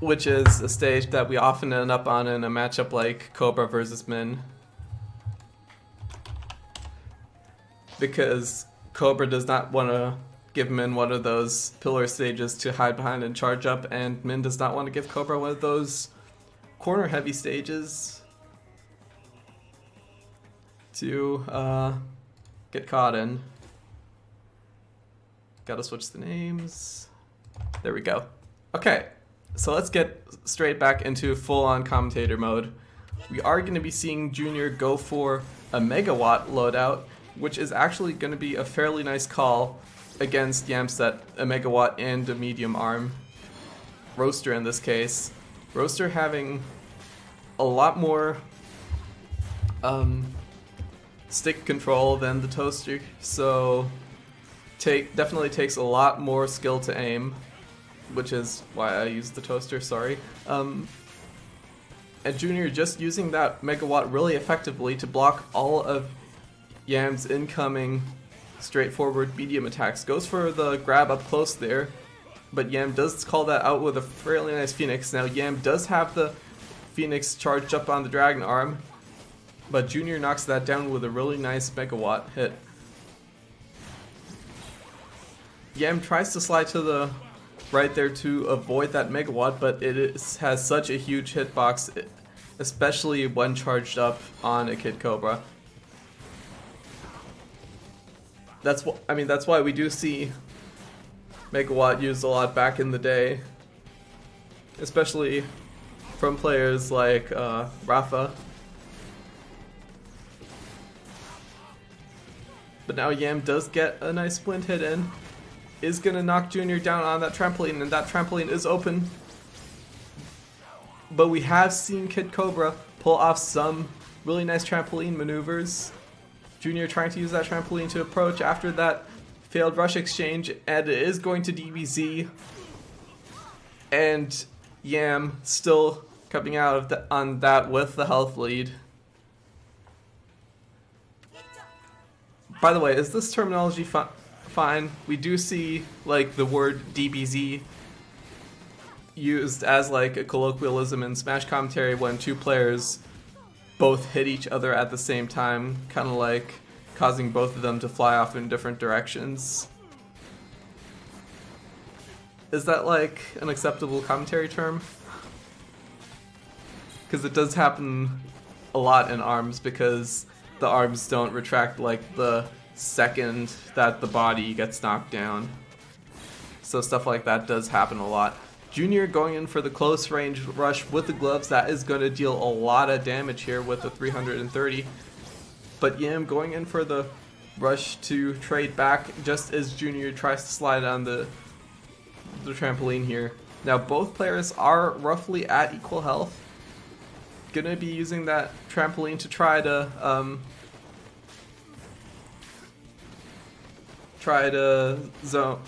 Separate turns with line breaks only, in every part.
which is a stage that we often end up on in a matchup like Cobra versus Min. Because Cobra does not want to give Min one of those pillar stages to hide behind and charge up, and Min does not want to give Cobra one of those corner heavy stages to get caught in. Gotta switch the names. There we go. Okay, so let's get straight back into full-on commentator mode. We are going to be seeing Jr. go for a megawatt loadout, which is actually going to be a fairly nice call against Yam's set, a megawatt and a medium arm. Roaster in this case. Roaster having a lot more stick control than the Toaster, so definitely takes a lot more skill to aim, which is why I used the Toaster, sorry. And Jr. just using that megawatt really effectively to block all of Yam's incoming straightforward medium attacks. Goes for the grab up close there, but Yam does call that out with a fairly nice Phoenix. Now Yam does have the Phoenix charged up on the Dragon Arm, but Jr. knocks that down with a really nice megawatt hit. Yam tries to slide to the right there to avoid that megawatt, but has such a huge hitbox, especially when charged up on a Kid Cobra. That's why we do see megawatt used a lot back in the day, especially from players like Rafa. But now Yam does get a nice splint hit in, is gonna knock Jr. down on that trampoline, and that trampoline is open. But we have seen Kid Cobra pull off some really nice trampoline maneuvers. Jr. trying to use that trampoline to approach after that failed rush exchange, and it is going to DBZ. And Yam still coming out of on that with the health lead. By the way, is this terminology fine? We do see like the word DBZ used as like a colloquialism in Smash commentary when two players both hit each other at the same time, kind of like causing both of them to fly off in different directions. Is that like an acceptable commentary term? Because it does happen a lot in ARMS, because the arms don't retract like the second that the body gets knocked down. So stuff like that does happen a lot. Jr. going in for the close range rush with the gloves. That is going to deal a lot of damage here with the 330. But Yam going in for the rush to trade back just as Jr. tries to slide on the trampoline here. Now both players are roughly at equal health. Gonna be using that trampoline to try to zone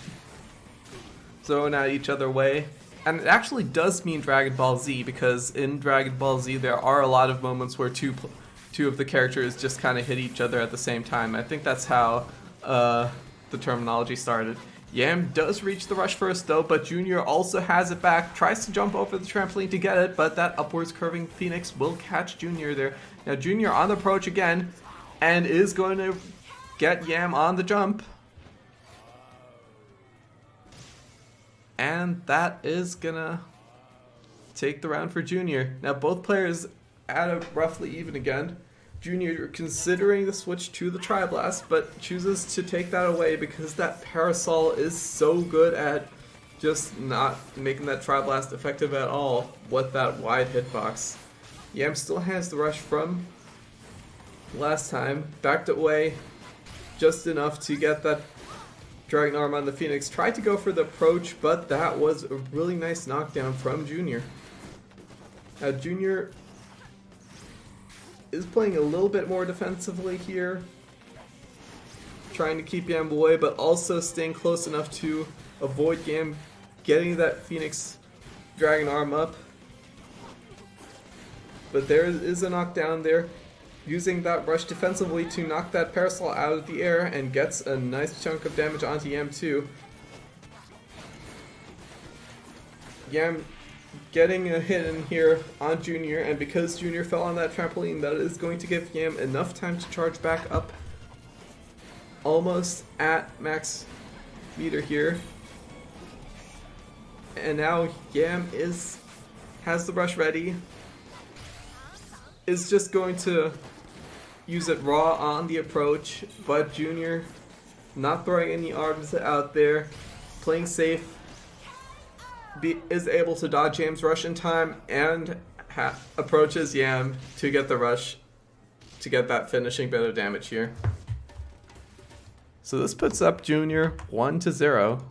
out each other way. And it actually does mean Dragon Ball Z, because in Dragon Ball Z there are a lot of moments where two of the characters just kind of hit each other at the same time. I think that's how the terminology started. Yam does reach the rush first though, but Jr. also has it back, tries to jump over the trampoline to get it, but that upwards curving Phoenix will catch Jr. there. Now Jr. on the approach again, and is going to get Yam on the jump. And that is gonna take the round for Jr. Now both players at a roughly even again. Jr. considering the switch to the Tri-Blast, but chooses to take that away because that Parasol is so good at just not making that Tri-Blast effective at all with that wide hitbox. Yam still has the rush from last time, backed away just enough to get that Dragon Arm on the Phoenix. Tried to go for the approach, but that was a really nice knockdown from Jr. Now Jr. is playing a little bit more defensively here, trying to keep Yam away, but also staying close enough to avoid Yam getting that Phoenix Dragon Arm up. But there is a knockdown there, using that rush defensively to knock that Parasol out of the air, and gets a nice chunk of damage onto Yam too. Yam getting a hit in here on Jr, and because Jr fell on that trampoline, that is going to give Yam enough time to charge back up almost at max meter here. And now Yam has the rush ready, is just going to use it raw on the approach, but Jr not throwing any arms out there, playing safe, is able to dodge Yam's rush in time and approaches Yam to get the rush, to get that finishing bit of damage here. So this puts up Jr 1-0.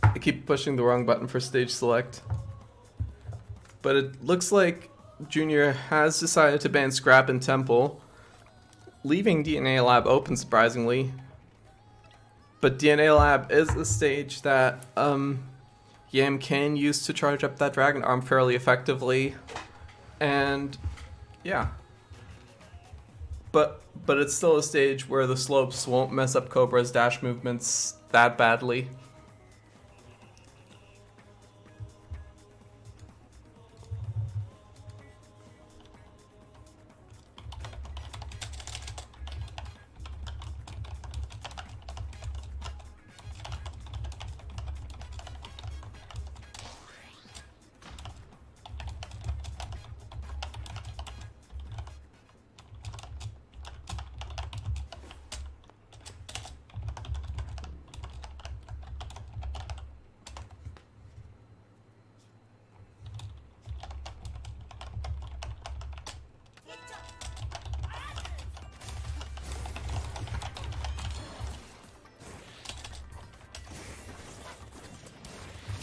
I keep pushing the wrong button for stage select. But it looks like Jr has decided to ban Scrap and Temple, leaving DNA Lab open surprisingly. But DNA Lab is a stage that Yam can use to charge up that Dragon Arm fairly effectively. And yeah. But it's still a stage where the slopes won't mess up Cobra's dash movements that badly.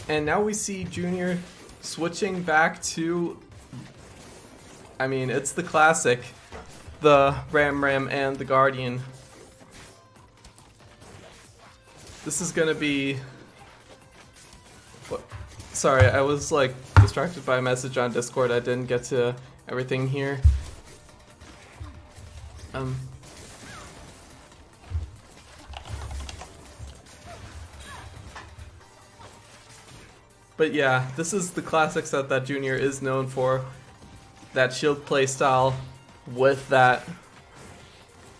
And now we see Jr switching back to, I mean, it's the classic, the Ram and the Guardian. This is gonna be, what? Sorry, I was like distracted by a message on Discord. I didn't get to everything here. But yeah, this is the classic set that Jr is known for. That shield playstyle with that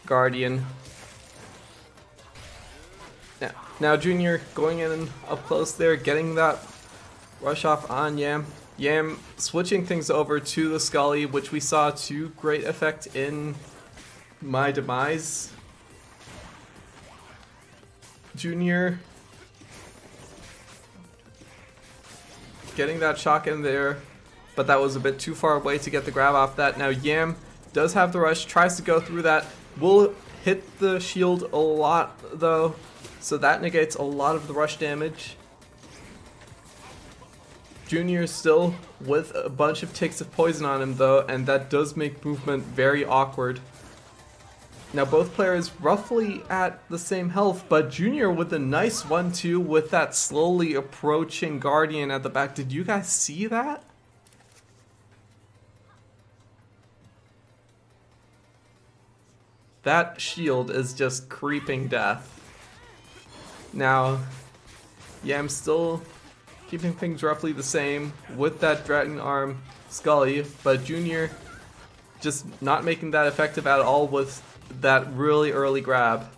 Guardian. Now Jr going in up close there, getting that rush off on Yam. Yam switching things over to the Scully, which we saw to great effect in My Demise. Jr getting that shock in there, but that was a bit too far away to get the grab off that. Now Yam does have the rush, tries to go through that, will hit the shield a lot though, so that negates a lot of the rush damage. Jr still with a bunch of ticks of poison on him though, and that does make movement very awkward. Now both players roughly at the same health, but Jr with a nice 1-2 with that slowly approaching Guardian at the back. Did you guys see that? That shield is just creeping death. Now, Yam still keeping things roughly the same with that Dragon Arm Scully, but Jr just not making that effective at all with that really early grab.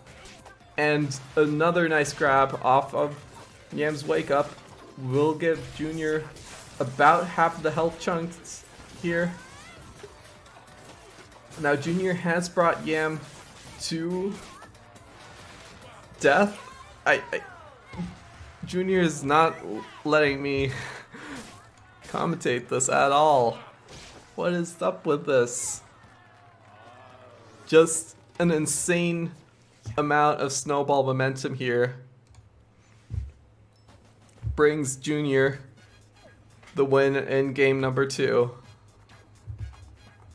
And another nice grab off of Yam's wake up will give Jr about half of the health chunks here. Now Jr has brought Yam to death. Jr is not letting me commentate this at all. What is up with this? Just an insane amount of snowball momentum here brings Jr the win in game number 2.